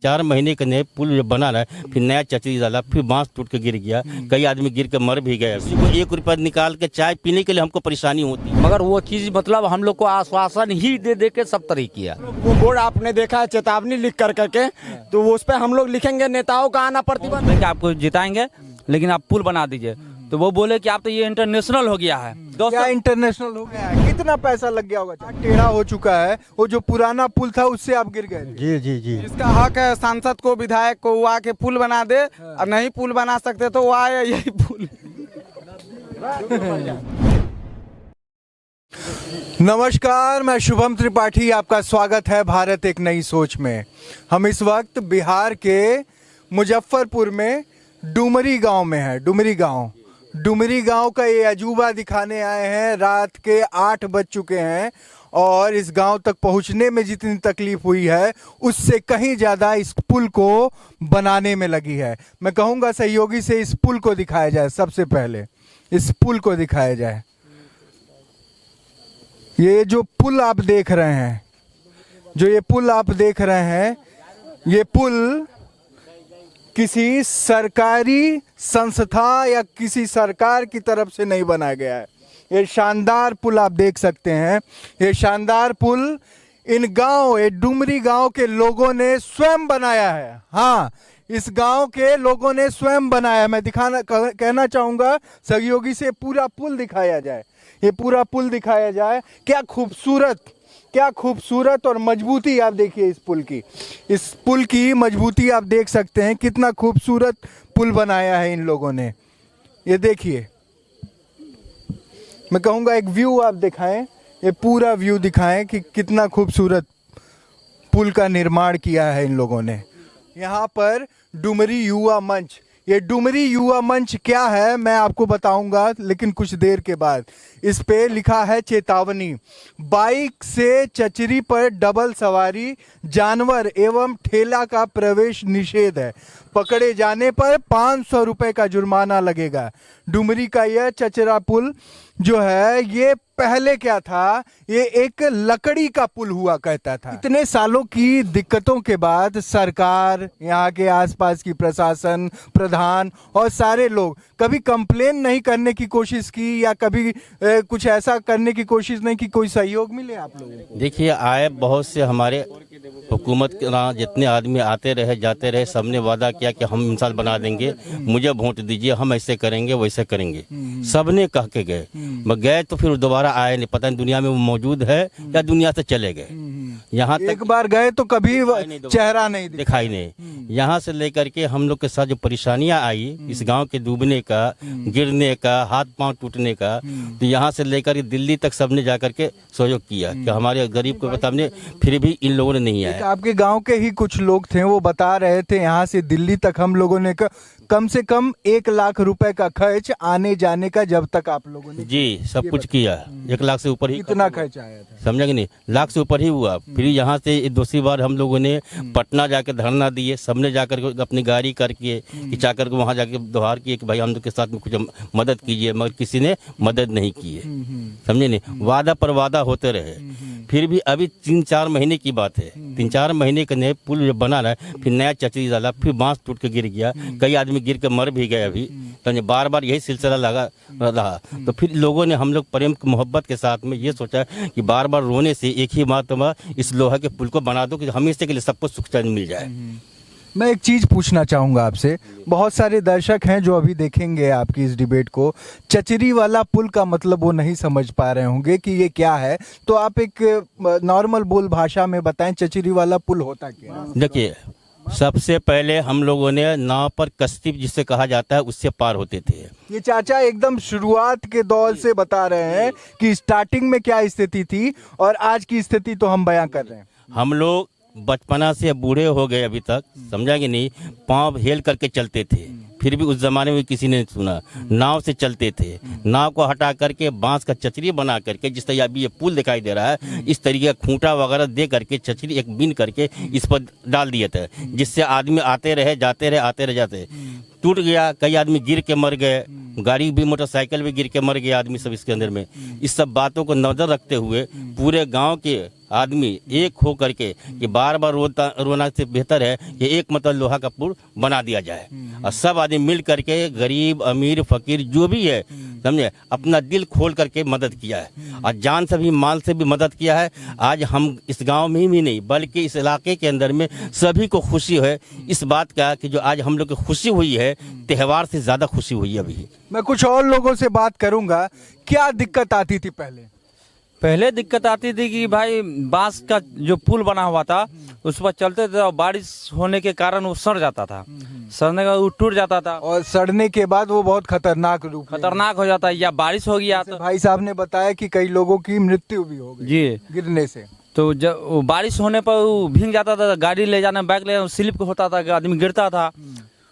3-4 महीने के नए पुल जब बना रहा है, फिर नया चचरी डाला, फिर बांस टूट के गिर गया, कई आदमी गिर के मर भी गए। किसी को 1 रुपया निकाल के चाय पीने के लिए हमको परेशानी होती है। मगर वो चीज मतलब हम लोग को आश्वासन ही दे दे के सब तरह किया। वो बोर्ड आपने देखा है चेतावनी लिख कर करके, तो उस पर हम लोग लिखेंगे नेताओं का आना प्रतिबंध। आपको जिताएंगे लेकिन आप पुल बना दीजिए, तो वो बोले कि आप तो ये इंटरनेशनल हो गया है। क्या इंटरनेशनल हो गया है? कितना पैसा लग गया होगा? टेढ़ा हो चुका है, वो जो पुराना पुल था उससे आप गिर गए। जी जी जी। इसका हक है सांसद को, विधायक को, वो आके पुल बना दे, और नहीं पुल बना सकते तो वो आए यही पुल। नमस्कार, मैं शुभम त्रिपाठी, आपका स्वागत है भारत एक नई सोच में। हम इस वक्त बिहार के मुजफ्फरपुर में डुमरी गांव में है। डुमरी गांव का ये अजूबा दिखाने आए हैं। रात के 8 बज चुके हैं और इस गांव तक पहुंचने में जितनी तकलीफ हुई है उससे कहीं ज़्यादा इस पुल को बनाने में लगी है। मैं कहूँगा सहयोगी से इस पुल को दिखाया जाए। सबसे पहले इस पुल को दिखाया जाए। ये जो पुल आप देख रहे हैं, ये पुल किसी सरकारी संस्था या किसी सरकार की तरफ से नहीं बनाया गया है। ये शानदार पुल आप देख सकते हैं। ये शानदार पुल इन डुमरी गांव के लोगों ने स्वयं बनाया है। हाँ, इस गांव के लोगों ने स्वयं बनाया। मैं कहना चाहूँगा सहयोगी से पूरा पुल दिखाया जाए। ये पूरा पुल दिखाया जाए। क्या खूबसूरत और मजबूती आप देखिए इस पुल की मजबूती आप देख सकते हैं। कितना खूबसूरत पुल बनाया है इन लोगों ने। ये देखिए, मैं कहूँगा एक व्यू आप दिखाएं, ये पूरा व्यू दिखाएं कि कितना खूबसूरत पुल का निर्माण किया है इन लोगों ने। यहाँ पर डुमरी युवा मंच, ये डुमरी युवा मंच क्या है मैं आपको बताऊंगा, लेकिन कुछ देर के बाद। इस पे लिखा है चेतावनी, बाइक से चचरी पर डबल सवारी, जानवर एवं ठेला का प्रवेश निषेध है। पकड़े जाने पर 500 रुपए का जुर्माना लगेगा। डुमरी का यह चचरा पुल जो है, ये पहले क्या था, ये एक लकड़ी का पुल हुआ करता था। इतने सालों की दिक्कतों के बाद सरकार, यहाँ के आसपास की प्रशासन, प्रधान और सारे लोग कभी कंप्लेन नहीं करने की कोशिश की या कभी कुछ ऐसा करने की कोशिश नहीं की, कोई सहयोग मिले आप लोगों को? देखिए, आए बहुत से हमारे हुकूमत के ना जितने आदमी आते रहे जाते रहे, सबने वादा किया कि हम इंसान बना देंगे, मुझे वोट दीजिए, हम ऐसे करेंगे वैसे करेंगे। सबने कह के गए, मगर गए तो फिर दोबारा आए नहीं। पता नहीं दुनिया में वो मौजूद है या दुनिया से चले गए। यहाँ तक एक बार गए तो कभी चेहरा नहीं दिखाई नहीं। यहाँ से लेकर के हम लोग के साथ जो परेशानियां आई, इस गांव के डूबने का, गिरने का, हाथ पांव टूटने का, तो यहाँ से लेकर दिल्ली तक सबने जाकर के सहयोग किया कि हमारे गरीब को बताने, फिर भी इन लोगों ने नहीं आया। आपके गांव के ही कुछ लोग थे, वो बता रहे थे यहाँ से दिल्ली तक हम लोगों ने कम से कम 1 लाख रुपए का खर्च आने जाने का, जब तक आप लोगों ने जी सब कुछ किया। 1 लाख से ऊपर ही कितना खर्च आया था, समझा कि नहीं, लाख से ऊपर ही हुआ। फिर यहाँ से दूसरी बार हम लोगों ने पटना जाकर धरना दिए, सबने जाकर अपनी गाड़ी करके जाकर के वहाँ जाके दोहार किए कि भाई हम लोग के साथ में कुछ मदद कीजिए, मगर किसी ने मदद नहीं की है। समझे नहीं, वादा पर वादा होते रहे। फिर भी अभी 3-4 महीने की बात है, 3-4 महीने के नए पुल जब बना रहा है, फिर नया चचरी डाला, फिर बांस टूट के गिर गया, कई आदमी गिर के मर भी गए। अभी तो बार बार यही सिलसिला लगा रहा। तो फिर लोगों ने, हम लोग प्रेम मोहब्बत के साथ में ये सोचा कि बार बार रोने से एक ही बात, इस लोहा के पुल को बना दो कि हमेशा के लिए सबको सुख चैन मिल जाए। मैं एक चीज पूछना चाहूंगा आपसे। बहुत सारे दर्शक हैं जो अभी देखेंगे आपकी इस डिबेट को, चचरी वाला पुल का मतलब वो नहीं समझ पा रहे होंगे कि ये क्या है, तो आप एक नॉर्मल बोल भाषा में बताएं, चचरी वाला पुल होता क्या है? देखिए, सबसे पहले हम लोगों ने नाव पर कश्ती जिसे कहा जाता है उससे पार होते थे। ये चाचा एकदम शुरुआत के दौर से बता रहे हैं कि स्टार्टिंग में क्या स्थिति थी और आज की स्थिति तो हम बयां कर रहे हैं। हम लोग बचपना से बूढ़े हो गए अभी तक, समझा कि नहीं, पाँव हेल करके चलते थे। फिर भी उस जमाने में किसी ने सुना, नाव से चलते थे। नाव को हटा करके बांस का चचरी बना करके, जिस तरह अभी ये पुल दिखाई दे रहा है, इस तरीके का खूंटा वगैरह दे करके चचरी एक बीन करके इस पर डाल दिए थे, जिससे आदमी आते रहे जाते रहे, आते रहे जाते। टूट गया, कई आदमी गिर के मर गए, गाड़ी भी मोटरसाइकिल भी गिर के मर गए आदमी सब इसके अंदर में। इस सब बातों को नजर रखते हुए पूरे गांव के आदमी एक हो करके कि बार बार रोना से बेहतर है कि एक मतलब लोहा का पुल बना दिया जाए और सब आदमी मिल करके गरीब अमीर फकीर जो भी है समझे अपना दिल खोल करके मदद किया है और जान से भी माल से भी मदद किया है। आज हम इस गांव में ही नहीं बल्कि इस इलाके के अंदर में सभी को खुशी है इस बात का कि जो आज हम लोग को खुशी हुई है त्यौहार से ज़्यादा खुशी हुई है। अभी मैं कुछ और लोगों से बात करूंगा, क्या दिक्कत आती थी पहले दिक्कत आती थी कि भाई बांस का जो पुल बना हुआ था उस पर चलते थे और बारिश होने के कारण वो सड़ जाता था, सड़ने का वो टूट जाता था और सड़ने के बाद वो बहुत खतरनाक रूप में खतरनाक हो जाता है या बारिश हो गया तो भाई साहब ने बताया कि कई लोगों की मृत्यु भी हो गई जी गिरने से। तो जब वो बारिश होने पर वो भीग जाता था, गाड़ी ले जाने बाइक ले जाने स्लिप होता था, आदमी गिरता था,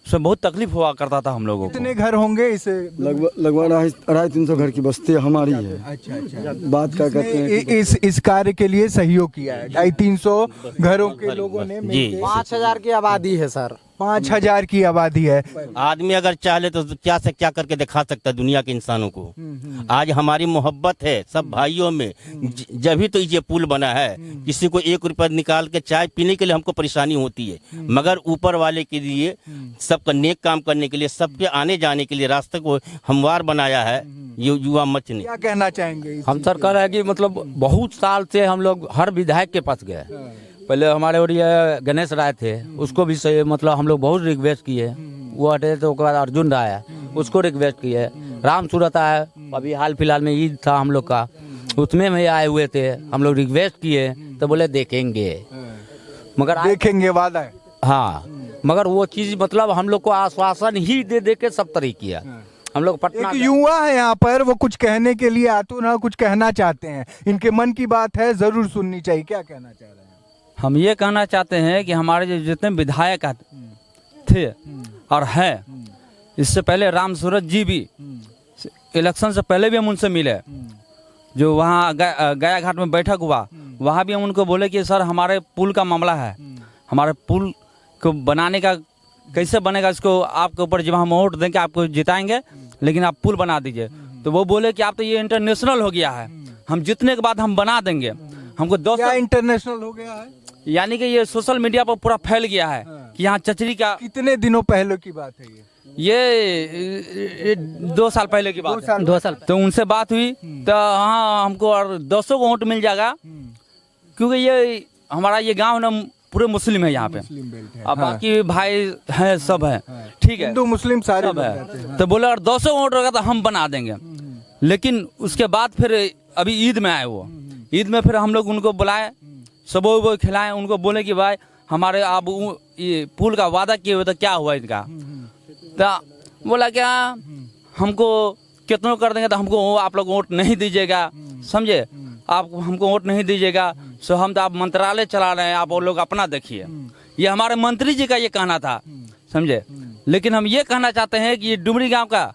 उसमें बहुत तकलीफ हुआ करता था हम लोगों को। कितने घर होंगे इसे? लगभग 250-300 घर की बस्ती हमारी है। अच्छा बात क्या कहते हैं इस कार्य के लिए सहयोग किया है 250-300 घरों के लोगों ने मिलकर। 5,000 की आबादी है सर, 5,000 की आबादी है। आदमी अगर चाहे तो क्या से क्या करके दिखा सकता है दुनिया के इंसानों को। आज हमारी मोहब्बत है सब भाइयों में, जब ही तो ये पुल बना है। किसी को 1 रुपया निकाल के चाय पीने के लिए हमको परेशानी होती है, मगर ऊपर वाले के लिए सबका नेक काम करने के लिए सबके आने जाने के लिए रास्ते को हमवार बनाया है ये युवा मंच ने। क्या कहना चाहेंगे? हम सरकार है कि मतलब बहुत साल से हम लोग हर विधायक के पास गए। पहले हमारे और ये गणेश राय थे, उसको भी सही मतलब हम लोग बहुत रिक्वेस्ट किए, वो हटे तो उसके बाद अर्जुन राय है उसको रिक्वेस्ट किए, राम सूरत है अभी हाल फिलहाल में ईद था हम लोग का उसमें में आए हुए थे, हम लोग रिक्वेस्ट किए तो बोले देखेंगे, मगर देखेंगे वादा है। हाँ मगर वो चीज मतलब हम लोग को आश्वासन ही दे दे के सब तरह किया। हम लोग पटना एक युवा है यहाँ पर, वो कुछ कहने के लिए आतुर ना कुछ कहना चाहते हैं, इनके मन की बात है जरूर सुननी चाहिए। क्या कहना चाह रहे हैं? हम ये कहना चाहते हैं कि हमारे जो जितने विधायक थे और हैं, इससे पहले राम सूरत जी भी इलेक्शन से पहले भी हम उनसे मिले, जो वहाँ गया घाट में बैठक हुआ वहाँ भी हम उनको बोले कि सर हमारे पुल का मामला है, हमारे पुल को बनाने का कैसे बनेगा, इसको आपके ऊपर जब हम वोट देंगे आपको जिताएंगे लेकिन आप पुल बना दीजिए। तो वो बोले कि आप तो ये इंटरनेशनल हो गया है, हम जीतने के बाद हम बना देंगे। हमको 200 इंटरनेशनल हो गया है यानी कि ये सोशल मीडिया पर पूरा फैल गया है कि यहाँ चचरी का। कितने दिनों पहले की बात है ये 2 साल पहले की बात है। 2 साल तो उनसे बात हुई तो हाँ हमको और 200 को वोट मिल जाएगा, क्योंकि ये हमारा ये गांव ना पूरे मुस्लिम है यहाँ पे, अब बाकी भाई हैं सब है ठीक है, हिंदू मुस्लिम सारे सब है। तो बोले और 200 वोट होगा तो हम बना देंगे। लेकिन उसके बाद फिर अभी ईद में आए, वो ईद में फिर हम लोग उनको बुलाए, सबो वो खिलाए, उनको बोले कि भाई हमारे आप ये पुल का वादा किए हुए तो क्या हुआ इनका। तो बोला क्या हमको कितनों कर देंगे तो हमको आप लोग वोट नहीं दीजिएगा, समझे, आप हमको वोट नहीं दीजिएगा सो हम तो आप मंत्रालय चला रहे हैं, आप वो लोग अपना देखिए। ये हमारे मंत्री जी का ये कहना था, समझे। लेकिन हम ये कहना चाहते हैं कि ये डुमरी गांव का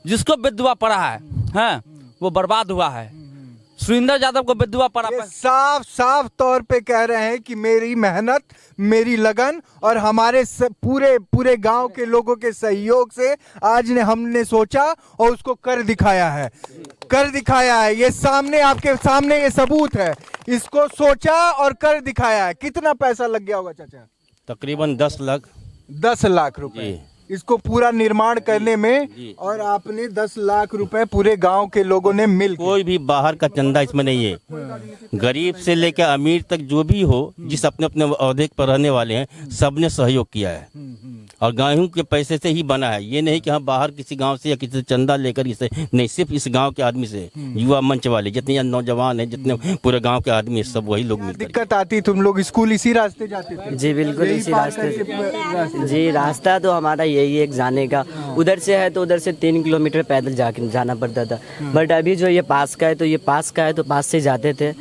जिसको बेदुआ पड़ा है वो बर्बाद हुआ है। सुरेंद्र यादव को बेदुआ पड़ा ये साफ तौर पे कह रहे हैं कि मेरी मेहनत, मेरी लगन और हमारे पूरे गांव के लोगों के सहयोग से आज ने हमने सोचा और उसको कर दिखाया है, कर दिखाया है। ये सामने आपके सामने ये सबूत है, इसको सोचा और कर दिखाया है। कितना पैसा लग गया होगा चाचा? तकरीबन 10 लाख 10 लाख रुपए इसको पूरा निर्माण करने में, और आपने 10 लाख रुपए पूरे गांव के लोगों ने मिल, कोई भी बाहर का चंदा इसमें नहीं है। गरीब से लेकर अमीर तक जो भी हो, जिस अपने अपने अहदे पर रहने वाले हैं सबने सहयोग किया है और गाँव के पैसे से ही बना है। ये नहीं कि हम बाहर किसी गांव से या किसी से चंदा लेकर इसे नहीं, सिर्फ इस गांव के आदमी से, युवा मंच वाले जितने नौजवान हैं, जितने पूरे गांव के आदमी सब वही लोग मिलकर। दिक्कत आती तुम लोग स्कूल इसी रास्ते जाते थे? जी बिल्कुल इसी रास्ते से। जी रास्ता तो हमारा यही एक जाने का, उधर से है तो उधर से 3 किलोमीटर पैदल जाना पड़ता था। बट अभी जो ये पास का है तो ये पास का है तो पास से जाते थे।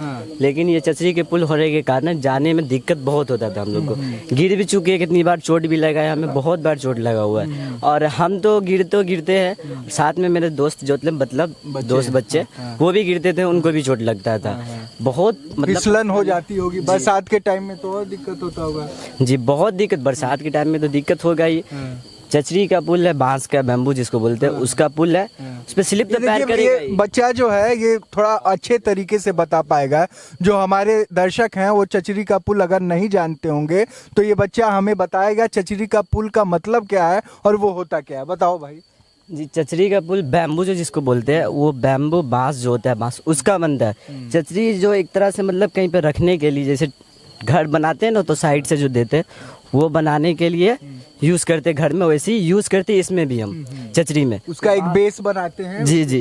लेकिन ये चचरी के पुल होने के कारण जाने में दिक्कत बहुत होता था हम लोग को। गिर भी चुके हैं कितनी बार, चोट भी लगा है हमें, बहुत बार चोट लगा हुआ है। और हम तो गिरते हैं, साथ में मेरे दोस्त जो मतलब दोस्त बच्चे वो भी गिरते थे, उनको भी चोट लगता था। बहुत मतलब फिसलन हो जाती होगी बरसात के टाइम में, तो और दिक्कत होता होगा। जी बहुत दिक्कत, बरसात के टाइम में तो दिक्कत होगा ही। चचरी का पुल है, बांस का, बैम्बू जिसको बोलते हैं, उसका पुल है। उस पे स्लिप तो पैर देखिए, करेगा ये ही। बच्चा जो है ये थोड़ा अच्छे तरीके से बता पाएगा। जो हमारे दर्शक हैं वो चचरी का पुल अगर नहीं जानते होंगे तो ये बच्चा हमें बताएगा चचरी का पुल का मतलब क्या है और वो होता क्या है। बताओ भाई। जी, चचरी का पुल बैम्बू जो जिसको बोलते हैं, वो बैम्बू बांस जो होता है, बांस उसका बनता है। चचरी जो एक तरह से मतलब कहीं पे रखने के लिए, जैसे घर बनाते हैं ना तो साइड से जो देते हैं, वो बनाने के लिए यूज़ करते घर में, वैसे ही यूज़ करते इसमें भी हम चचरी में। उसका एक बेस बनाते हैं। जी जी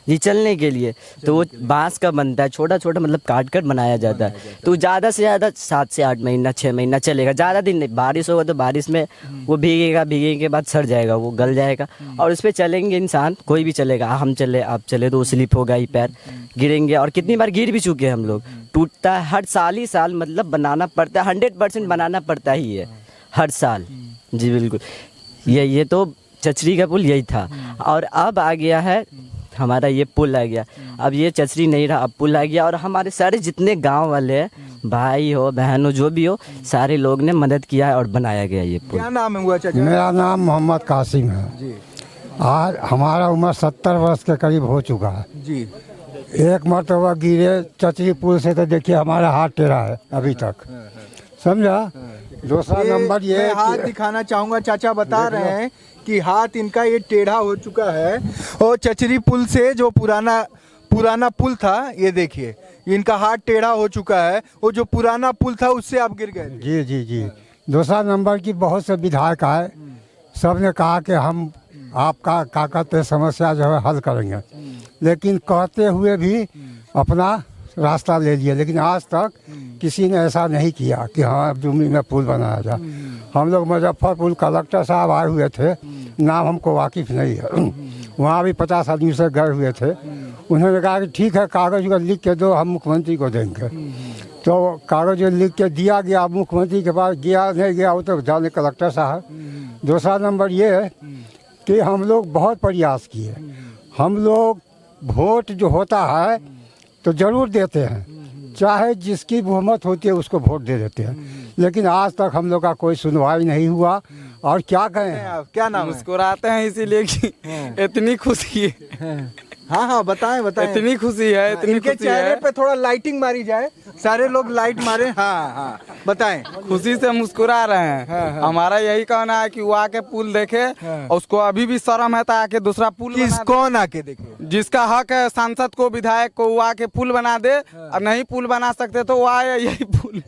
जी, चलने के लिए। तो वो बांस का बनता है, छोटा छोटा मतलब काट कर बनाया जाता है। तो ज़्यादा से ज़्यादा 7 से 8 महीना 6 महीना चलेगा, ज़्यादा दिन नहीं। बारिश होगा तो बारिश में वो भीगेगा, भीगने के बाद सड़ जाएगा, वो गल जाएगा। और उस पर चलेंगे इंसान, कोई भी चलेगा, हम चले आप चले तो वो स्लिप होगा ही, पैर गिरेंगे। और कितनी बार गिर भी चुके हैं हम लोग। टूटता है हर साल ही साल, मतलब बनाना पड़ता है, 100% बनाना पड़ता ही है हर साल। जी बिल्कुल, ये तो चचरी का पुल यही था। और अब आ गया है हमारा ये पुल आ गया। अब ये चचरी नहीं रहा, अब पुल आ गया। और हमारे सारे जितने गांव वाले हैं, भाई हो बहन हो जो भी हो, सारे लोग ने मदद किया है और बनाया गया ये पुल। क्या नाम है हुआ चाचा? मेरा नाम मोहम्मद कासिम है जी आज हमारा उम्र 70 वर्ष के करीब हो चुका है। जी। एक मरतबा गिरे चचरी पुल से तो देखिए हमारा हाथ टेढ़ा है अभी तक, समझा। दूसरा नंबर ये मैं हाथ कि- दिखाना चाहूंगा। चाचा बता रहे हैं कि हाथ इनका ये टेढ़ा हो चुका है और चचरी पुल से जो पुराना पुल था, ये देखिए इनका हाथ टेढ़ा हो चुका है। वो जो पुराना पुल था उससे आप गिर गए थे। जी जी जी। दूसरा नंबर की बहुत से विधायक आए, सब ने कहा कि हम आपका क्या कहते समस्या जो है हल करेंगे, लेकिन कहते हुए भी अपना रास्ता ले लिया। लेकिन आज तक किसी ने ऐसा नहीं किया कि हाँ डुमरी में पुल बनाया जाए। हम लोग मुजफ्फरपुर कलेक्टर साहब आए हुए थे, नाम हमको वाकिफ़ नहीं है, वहाँ भी 50 आदमी से गए हुए थे। उन्होंने कहा कि ठीक है कागज़ को लिख के दो, हम मुख्यमंत्री को देंगे। तो कागज़ लिख के दिया गया, मुख्यमंत्री के पास गया नहीं गया वो तो जाने कलेक्टर साहब। दूसरा नंबर ये है कि हम लोग बहुत प्रयास किए। हम लोग वोट जो होता है तो ज़रूर देते हैं, चाहे जिसकी बहुमत होती है उसको वोट दे देते हैं, लेकिन आज तक हम लोग का कोई सुनवाई नहीं हुआ। और क्या कहें, आप क्या नाम है? मुस्कुराते हैं इसीलिए कि इतनी खुशी है, हाँ हाँ बताएं बताएं। इतनी खुशी है, इतनी इनके खुशी चेहरे है। पे थोड़ा लाइटिंग मारी जाए, सारे लोग लाइट मारे। हाँ हाँ बताएं। खुशी से मुस्कुरा रहे हैं। हमारा यही कहना है कि वो आके पुल देखे, और उसको अभी भी शर्म है तो आके दूसरा पुल किस बना दे। कौन आके देखे? जिसका हक है सांसद को, विधायक को, वो आके पुल बना दे। और नहीं पुल बना सकते तो वो आए यही पुल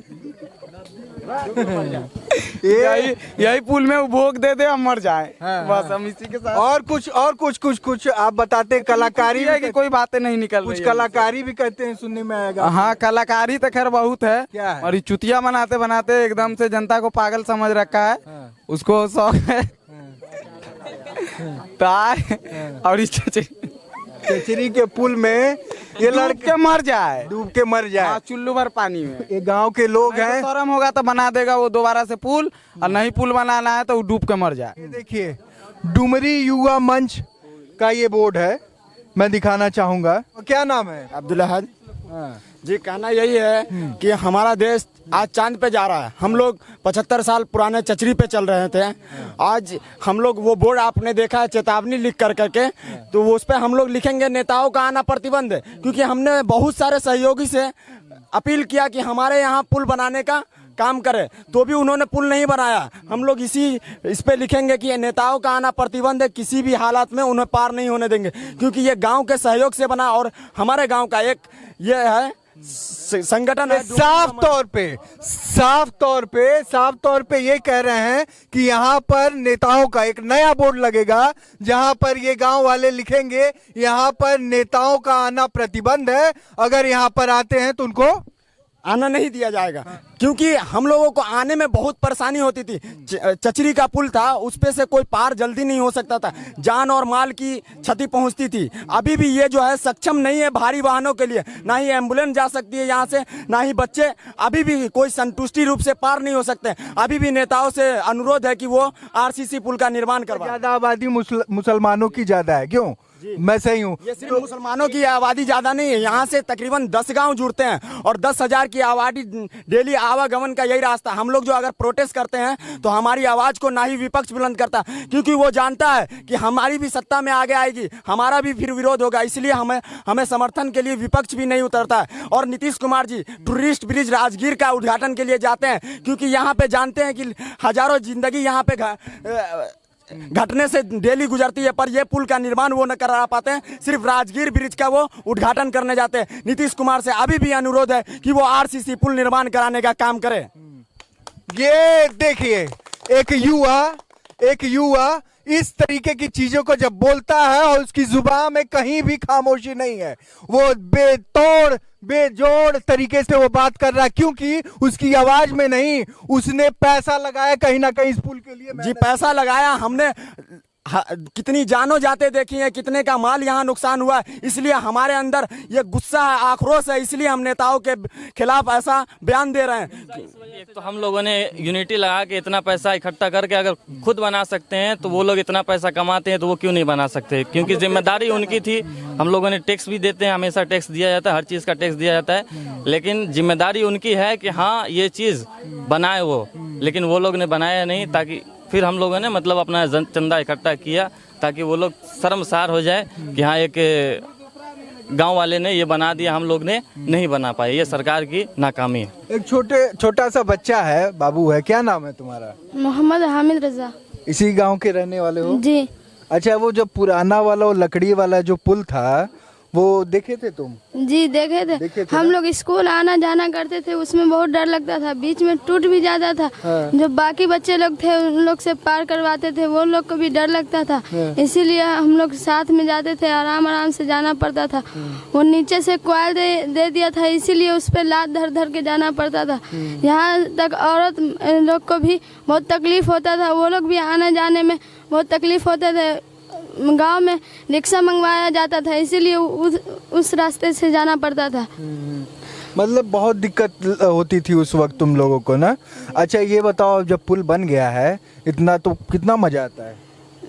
यही पुल में उपभोग दे दे, हम मर जाए। बस हम इसी के साथ। और कुछ आप बताते हैं। कलाकारी है कि कोई बातें नहीं निकल कुछ रही है। कलाकारी भी करते हैं, सुनने में आएगा। हाँ, कलाकारी तो खैर बहुत है। क्या है? और ये चुतिया बनाते बनाते एकदम से जनता को पागल समझ रखा है। उसको शौक है तो आए और इस चचरी के पुल में ये डूब लड़के के मर जाए, डूब के मर जाए। हाँ, चुल्लू भर पानी में। ये गांव के लोग नहीं हैं। तो शर्म होगा तो बना देगा वो दोबारा से पुल, और नहीं पुल बनाना है तो वो डूब के मर जाए। ये देखिए डुमरी युवा मंच का ये बोर्ड है, मैं दिखाना चाहूंगा। क्या नाम है? अब्दुल अहद जी। कहना यही है कि हमारा देश आज चांद पे जा रहा है। हम लोग 75 साल पुराने चचरी पे चल रहे थे, आज हम लोग वो बोर्ड आपने देखा है चेतावनी लिख कर करके, तो वो उस पर हम लोग लिखेंगे नेताओं का आना प्रतिबंध, क्योंकि हमने बहुत सारे सहयोगी से अपील किया कि हमारे यहाँ पुल बनाने का काम करे, तो भी उन्होंने पुल नहीं बनाया। हम लोग इस पे लिखेंगे कि नेताओं का आना प्रतिबंध है, किसी भी हालात में उन्हें पार नहीं होने देंगे, क्योंकि ये गांव के सहयोग से बना। और हमारे गांव का एक ये है संगठन है। साफ तौर पे ये कह रहे हैं कि यहाँ पर नेताओं का एक नया बोर्ड लगेगा, जहाँ पर ये गांव वाले लिखेंगे यहाँ पर नेताओं का आना प्रतिबंध है, अगर यहाँ पर आते हैं तो उनको आना नहीं दिया जाएगा, क्योंकि हम लोगों को आने में बहुत परेशानी होती थी। चचरी का पुल था, उस पे से कोई पार जल्दी नहीं हो सकता था, जान और माल की क्षति पहुंचती थी। अभी भी ये जो है सक्षम नहीं है भारी वाहनों के लिए, ना ही एम्बुलेंस जा सकती है यहाँ से, ना ही बच्चे अभी भी कोई संतुष्टि रूप से पार नहीं हो सकते। अभी भी नेताओं से अनुरोध है कि वो आरसीसी पुल का निर्माण करवाएं। ज्यादा आबादी मुसलमानों की ज्यादा है, क्यों? मैं सही हूँ? ये सिर्फ मुसलमानों की आबादी ज्यादा नहीं है, यहाँ से तकरीबन 10 गांव जुड़ते हैं और 10,000 की आबादी डेली आवागमन का यही रास्ता। हम लोग जो अगर प्रोटेस्ट करते हैं तो हमारी आवाज को ना ही विपक्ष बुलंद करता, क्योंकि वो जानता है कि हमारी भी सत्ता में आगे आएगी, हमारा भी फिर विरोध होगा, इसलिए हमें समर्थन के लिए विपक्ष भी नहीं उतरता है। और नीतीश कुमार जी टूरिस्ट ब्रिज राजगीर का उद्घाटन के लिए जाते हैं, क्योंकि यहाँ पे जानते हैं कि हजारों जिंदगी यहाँ पे घटने से डेली गुजरती है, पर ये पुल का निर्माण वो न करा पाते हैं, सिर्फ राजगीर ब्रिज का वो उद्घाटन करने जाते हैं। नीतीश कुमार से अभी भी अनुरोध है कि वो आरसीसी पुल निर्माण कराने का काम करे। ये देखिए, एक युवा इस तरीके की चीजों को जब बोलता है और उसकी जुबान में कहीं भी खामोशी नहीं है, वो बेतोड़ बेजोड़ तरीके से वो बात कर रहा है, क्योंकि उसकी आवाज में नहीं, उसने पैसा लगाया कहीं ना कहीं इस पुल के लिए। जी पैसा लगाया हमने, कितनी जानो जाते देखी है, कितने का माल यहाँ नुकसान हुआ है, इसलिए हमारे अंदर ये गुस्सा है, आक्रोश है, इसलिए हम नेताओं के खिलाफ ऐसा बयान दे रहे हैं। एक तो हम लोगों ने यूनिटी लगा के इतना पैसा इकट्ठा करके अगर खुद बना सकते हैं तो वो लोग इतना पैसा कमाते हैं तो वो क्यों नहीं बना सकते, क्योंकि जिम्मेदारी उनकी थी। हम लोगों ने टैक्स भी देते हैं, हमेशा टैक्स दिया जाता है, हर चीज़ का टैक्स दिया जाता है, लेकिन जिम्मेदारी उनकी है कि हाँ ये चीज़ बनाए वो, लेकिन वो लोग ने बनाया नहीं। ताकि फिर हम लोगों ने मतलब अपना चंदा इकट्ठा किया ताकि वो लोग शर्मसार हो जाए कि हाँ एक गांव वाले ने ये बना दिया, हम लोग ने नहीं बना पाए, ये सरकार की नाकामी है। एक छोटा सा बच्चा है, बाबू है, क्या नाम है तुम्हारा? मोहम्मद हामिद रजा। इसी गांव के रहने वाले हो? जी। अच्छा, वो जो पुराना वाला वो लकड़ी वाला जो पुल था वो देखे थे तुम? जी देखे थे हम लोग स्कूल आना जाना करते थे, उसमें बहुत डर लगता था, बीच में टूट भी जाता था। जो बाकी बच्चे लोग थे उन लोग से पार करवाते थे, वो लोग को भी डर लगता था, इसीलिए हम लोग साथ में जाते थे, आराम आराम से जाना पड़ता था। वो नीचे से कॉइल दे दिया था, इसीलिए उस पर लात धर धर के जाना पड़ता था। यहाँ तक औरत लोग को भी बहुत तकलीफ होता था, वो लोग भी आने जाने में बहुत तकलीफ होते थे। गांव में रिक्शा मंगवाया जाता था, इसीलिए उस रास्ते से जाना पड़ता था। मतलब बहुत दिक्कत होती थी उस वक्त तुम लोगों को ना। अच्छा ये बताओ, जब पुल बन गया है इतना तो कितना मजा आता है?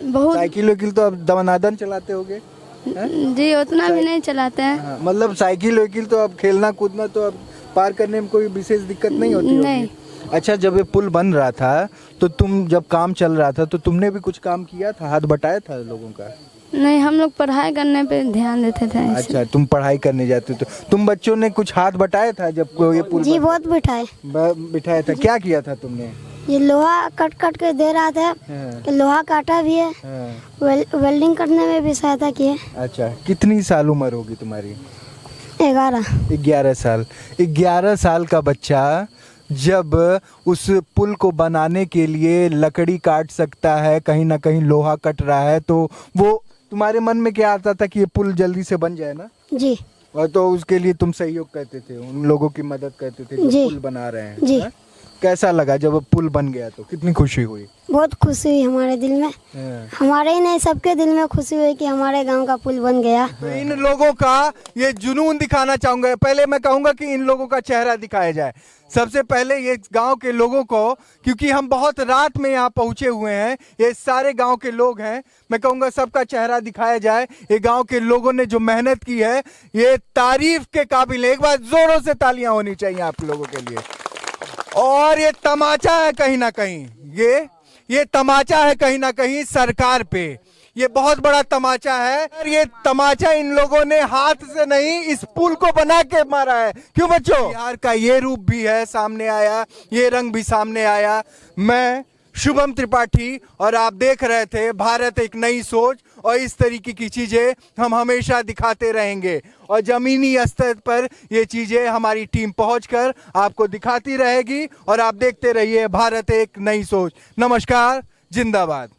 बहुत। साइकिल वाइकिल तो अब दमनादन चलाते होगे? जी उतना भी नहीं चलाते हैं। मतलब साइकिल वाइकिल तो अब खेलना कूदना तो अब पार करने में कोई विशेष दिक्कत नहीं होती नहीं। होगी? अच्छा, जब ये पुल बन रहा था तो तुम जब काम चल रहा था तो तुमने भी कुछ काम किया था, हाथ बटाया था लोगों का? नहीं, हम लोग पढ़ाई करने पे ध्यान देते थे। अच्छा, तुम पढ़ाई करने जाते तो तुम बच्चों ने कुछ हाथ बटाया था जब ये पुल? जी बहुत बिठाया था। क्या किया था तुमने? ये लोहा कट कट के दे रहा था, लोहा काटा भी है, वेल्डिंग करने में भी सहायता की है। अच्छा, कितनी साल उम्र होगी तुम्हारी? 11 साल। 11 साल का बच्चा जब उस पुल को बनाने के लिए लकड़ी काट सकता है, कहीं ना कहीं लोहा कट रहा है, तो वो तुम्हारे मन में क्या आता था कि ये पुल जल्दी से बन जाए ना? जी। और तो उसके लिए तुम सहयोग करते थे, उन लोगों की मदद करते थे जो पुल बना रहे हैं? जी। कैसा लगा जब पुल बन गया तो कितनी खुशी हुई? बहुत खुशी हुई हमारे दिल में, हमारे ही नहीं सबके दिल में खुशी हुई कि हमारे गांव का पुल बन गया। तो इन लोगों का ये जुनून दिखाना चाहूंगा। पहले मैं कहूंगा कि इन लोगों का चेहरा दिखाया जाए। सबसे पहले ये गांव के लोगों को, क्योंकि हम बहुत रात में यहाँ पहुंचे हुए हैं, ये सारे गांव के लोग हैं, मैं कहूंगा सबका चेहरा दिखाया जाए। ये गांव के लोगों ने जो मेहनत की है ये तारीफ के काबिल है। एक बार जोरों से तालियां होनी चाहिए आप लोगों के लिए। और ये तमाचा है कहीं ना कहीं, ये तमाचा है कहीं ना कहीं सरकार पे, ये बहुत बड़ा तमाचा है। और ये तमाचा इन लोगों ने हाथ से नहीं, इस पुल को बना के मारा है। क्यों बच्चों? बिहार का ये रूप भी है सामने आया, ये रंग भी सामने आया। मैं शुभम त्रिपाठी और आप देख रहे थे भारत एक नई सोच, और इस तरीके की चीजें हम हमेशा दिखाते रहेंगे और जमीनी स्तर पर ये चीजें हमारी टीम पहुंचकर आपको दिखाती रहेगी। और आप देखते रहिए भारत एक नई सोच। नमस्कार, जिंदाबाद।